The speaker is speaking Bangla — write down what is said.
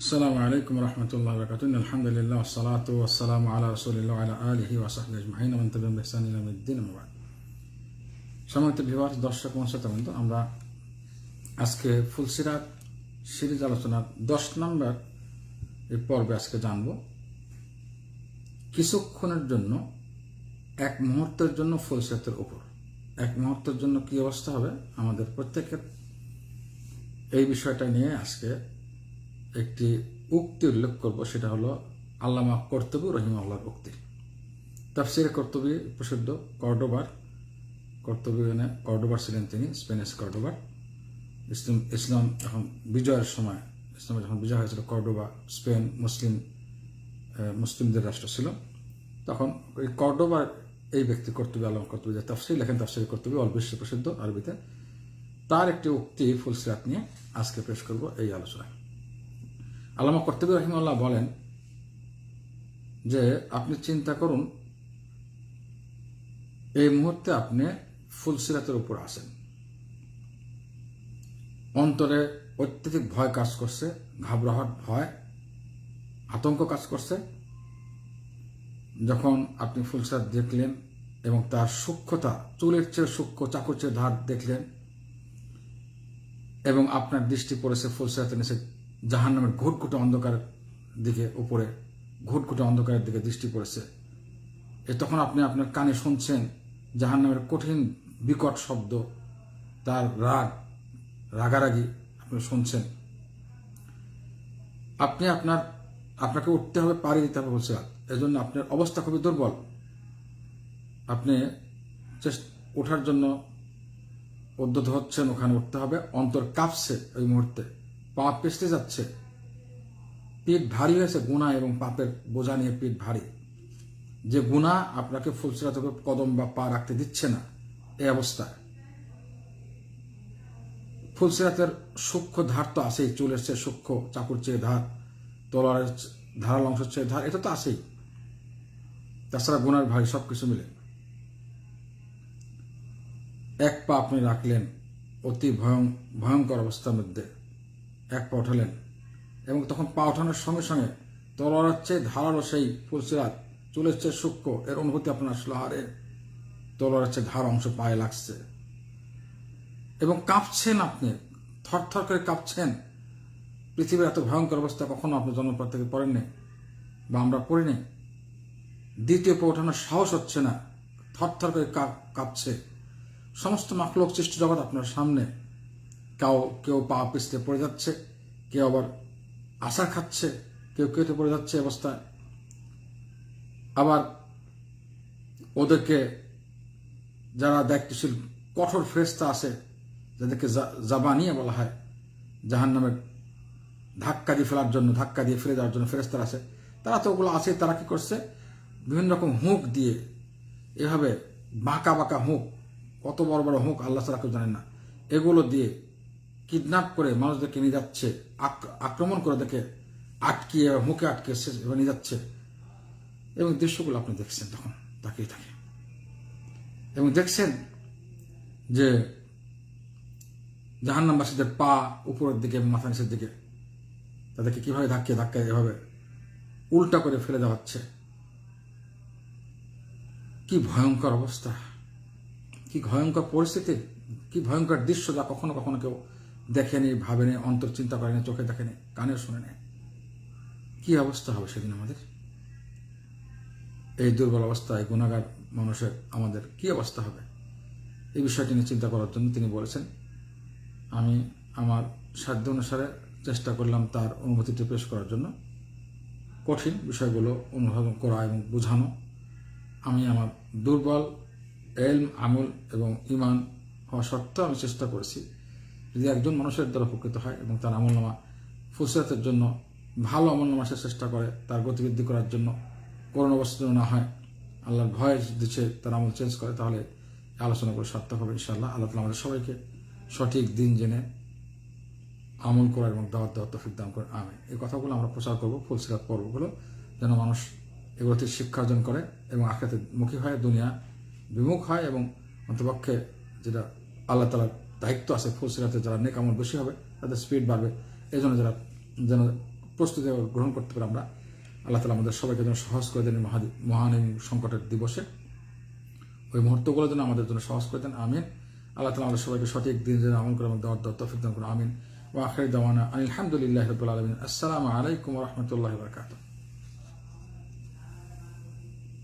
আসসালামু আলাইকুম রহমতুল্লাহ বরকাতুহ আলহামদুলিল্লাহ ওয়াসসালাতু ওয়াসসালামু আলা রাসূলিল্লাহ ওয়া আলা আলিহি ওয়া সাহবিহি আজমাইন ওয়া মান তাবি'আহুম বিইহসান ইলা ইয়াউমিদ্দিন আম্মা বা'দ। সম্মানিত ভিউয়ার্স, দর্শক ও শ্রোতাবৃন্দ, আমরা আজকে ফুলসিরাত সিরিজ আলোচনার 10 নম্বর এই পর্বে আজকে জানব কিছুক্ষণের জন্য, এক মুহূর্তের জন্য ফুলসিরাতের উপর এক মুহূর্তের জন্য কি অবস্থা হবে আমাদের প্রত্যেকের। এই বিষয়টা নিয়ে আজকে একটি উক্তি উল্লেখ করব, সেটা হলো আল্লামা কর্তুবী রহিমাহুল্লাহর উক্তি। তাফসিরে কর্তুবী প্রসিদ্ধ কর্ডোবার ছিলেন তিনি, স্পেনিশ কর্ডোবার। ইসলাম যখন বিজয়ের সময়, ইসলামের যখন বিজয় হয়েছিল, কর্ডোবা স্পেন মুসলিমদের রাষ্ট্র ছিল, তখন ওই কর্ডোবার এই ব্যক্তি কর্তুবী, আল্লামা কর্তুবী যে তাফসির লেখেন, তাফসিরে কর্তুবী অল বিশ্বে প্রসিদ্ধ আরবিতে, তার একটি উক্তি ফুলসিরাত নিয়ে আজকে পেশ করব এই আলোচনায়। আল্লামা কর্তুবী রহিমাহুল্লাহ বলেন যে, আপনি চিন্তা করুন, এই মুহূর্তে আপনি ফুলসিরাতের উপর আছেন, অন্তরে অত্যধিক ভয় কাজ করছে, ঘাবড়াহট, ভয়, আতঙ্ক কাজ করছে। যখন আপনি ফুলসিরাত দেখলেন এবং তার সূক্ষ্মতা, চুলের চেয়ে সূক্ষ্ম, চাকুর চেয়ে ধার দেখলেন, এবং আপনার দৃষ্টি পড়েছে ফুলসিরাতের নিচে জাহান্নামের ঘুটঘুটে অন্ধকারের দিকে, উপরে ঘুটঘুটে অন্ধকারের দিকে দৃষ্টি পড়েছে। তখন আপনি আপনার কানে শুনছেন জাহান্নামের কঠিন বিকট শব্দ, তার রাগারাগি আপনি শুনছেন। আপনাকে উঠতে হবে, পাড়ি দিতে হবে ফুলসিরাত। এজন্য আপনার অবস্থা খুবই দুর্বল। আপনি ওঠার জন্য উদ্যত হচ্ছেন, ওখানে উঠতে হবে। অন্তর কাঁপছে ওই মুহূর্তে, পা পিছলে যাচ্ছে, পিঠ ভারী হয়েছে, গুনাহ এবং পাপের বোঝা নিয়ে পিঠ ভারী। যে গুনাহ আপনাকে ফুলসিরাতের উপর কদম বা পা রাখতে দিচ্ছে না, এই অবস্থায় ফুলসিরাতের সূক্ষ্ম ধার তো আছেই, চুলের চেয়ে সূক্ষ্ম, চাকুর চেয়ে ধার, তলোয়ারের ধারাল অংশের চেয়ে ধার, এটা তো আছেই। তাছাড়া গুনার ভারী, সবকিছু মিলে এক পা আপনি রাখলেন অতি ভয়ঙ্কর অবস্থার মধ্যে, এক পা ওঠালেন, এবং তখন পা ওঠানোর সঙ্গে সঙ্গে তলোয়ারের চেয়ে ধারালো সেই ফুলসিরাত, চুলের চেয়ে সূক্ষ্ম, এর অনুভূতি আপনার আসলো, আরে তলোয়ারের চেয়ে ধার অংশ পায়ে লাগছে, এবং কাঁপছেন, আপনি থরথর করে কাঁপছেন। পৃথিবীর এত ভয়ঙ্কর অবস্থা কখনো আপনি জন্মপর থেকে পড়েননি, বা আমরা পড়িনি। দ্বিতীয় পা ওঠানোর সাহস হচ্ছে না, থরথর করে কাঁপছে। সমস্ত মাখলুক সৃষ্টি জগৎ আপনার সামনে, কেউ পা পিছলে পড়ে যাচ্ছে, কেউ আবার আশা খাচ্ছে, কেউ কেটে পড়ে যাচ্ছে অবস্থায়। আবার ওদেরকে যারা দায়িত্বশীল কঠোর ফেরেশতা আছে, যাদেরকে জাবানিয়া বলা হয়, জাহান্নামের ধাক্কা দিয়ে ফেলে দেওয়ার জন্য ফেরেশতারা আছে, তারা তো ওগুলো আছে। তারা কি করছে, বিভিন্ন রকম হুঁক দিয়ে, এভাবে বাঁকা বাঁকা হুঁক, কত বড় বড় হুঁক আল্লাহ ছাড়া কেউ জানেন না, এগুলো দিয়ে কিডন্যাপ করে মানুষদেরকে নিয়ে যাচ্ছে, আক্রমণ করে দেখে আটকিয়ে, মুখে আটকে নিয়ে যাচ্ছে। এবং দৃশ্যগুলো আপনি দেখছেন, তখন তাকিয়ে থাকে এবং দেখছেন যে জাহান্নামবাসীদের পা উপরের দিকে এবং মাথা নিচের দিকে, তাদেরকে কিভাবে ধাক্কায় এভাবে উল্টা করে ফেলে দেওয়া হচ্ছে। কি ভয়ঙ্কর অবস্থা, কি ভয়ঙ্কর পরিস্থিতি, কি ভয়ঙ্কর দৃশ্য, যা কখনো কখনো কেউ দেখেনি, ভাবেনি, অন্তর চিন্তা করেনি, চোখে দেখেনি, কানে শুনেনি। কি অবস্থা হবে সেদিন আমাদের? এই দুর্বল অবস্থায় গুনাহগার মানুষের আমাদের কি অবস্থা হবে? এই বিষয়টি নিয়ে চিন্তা করার জন্য তিনি বলেছেন। আমি আমার সাধ্য অনুসারে চেষ্টা করলাম তার অনুভূতিটি পেশ করার জন্য, কঠিন বিষয়গুলো অনুধাবন করা এবং বোঝানো। আমি আমার দুর্বল এলম, আমল এবং ইমান হওয়া সত্ত্বেও আমি চেষ্টা করেছি, যদি একজন মানুষের দ্বারা উপকৃত হয় এবং তার আমলনামা ফুলসিরাতের জন্য ভালো আমলনামা সে চেষ্টা করে, তার গতিবৃদ্ধি করার জন্য, করোনা অবস্থা না হয়, আল্লাহর ভয় দিচ্ছে, তার আমল চেঞ্জ করে, তাহলে আলোচনা করে সার্থক হবে ইনশাআল্লাহ। আল্লাহ তাআলা আমাদের সবাইকে সঠিক দিন জেনে আমল করার এবং দাওয়াত দেওয়ার তৌফিক দান করেন, আমিন। এই কথাগুলো আমরা প্রচার করব, ফুলসিরাত পর্বগুলো, যেন মানুষ এগুলোতে শিক্ষা অর্জন করে এবং আখিরাতে মুখী হয়, দুনিয়া বিমুখ হয়, এবং অন্তপক্ষে যেটা আল্লাহ তাআলার দায়িত্ব আছে, ফুলসিরাতে যারা নেক আমল বেশি হবে তাদের স্পিড বাড়বে। এই জন্য যেন প্রস্তুতি গ্রহণ করতে পারি আমরা। আল্লাহ তাআলা আমাদের সবাইকে যেন সহজ করে দেন মহান এই সংকটের দিবসে, ওই মুহূর্তগুলো যেন আমাদের জন্য সহজ করে দেন। আমিন। আল্লাহ তাআলা আমাদের সবাইকে সঠিক দিন যেন আমল করে আমাদের দেওয়ার তৌফিক দান করুন। আমিন। ওয়া আখিরু দাওয়ানা আলহামদুলিল্লাহি রাব্বিল আলামিন। আসসালামু আলাইকুম ওয়া রাহমাতুল্লাহি ওয়া বারাকাতুহু।